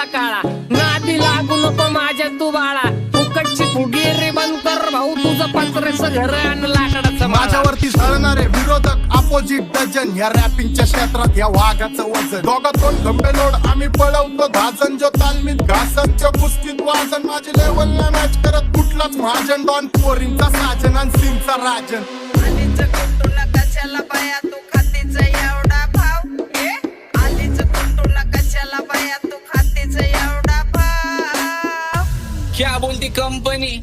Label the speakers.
Speaker 1: झाला काळा. नादी लागू नको माझ्या तू बाळा, फुकटची फुगीरी बंद कर भाऊ, तुझं पत्र्याचं घर आणि लाकडाचं माळा.
Speaker 2: माझ्यावरती झळणारे विरोधक अपोजिट डझन, या रॅपिंगच्या क्षेत्रात या वाघाचं वजन. दोघातून खंबे लोड आम्ही पळवतो धाजन, जो तालमीत घासनच्या कुस्तीत वाजन. माझी लेवल नाही मॅच करत कुठलाच महाजन, डॉन पोरींचा साजन आणि सिंगचा राजन.
Speaker 3: आलीच कुटूला कशाला बाया तू खातीच एवढा भाव, आलीच कुटूला कशाला बाया तू खातीच एवढा भाव.
Speaker 1: क्या बोलती कंपनी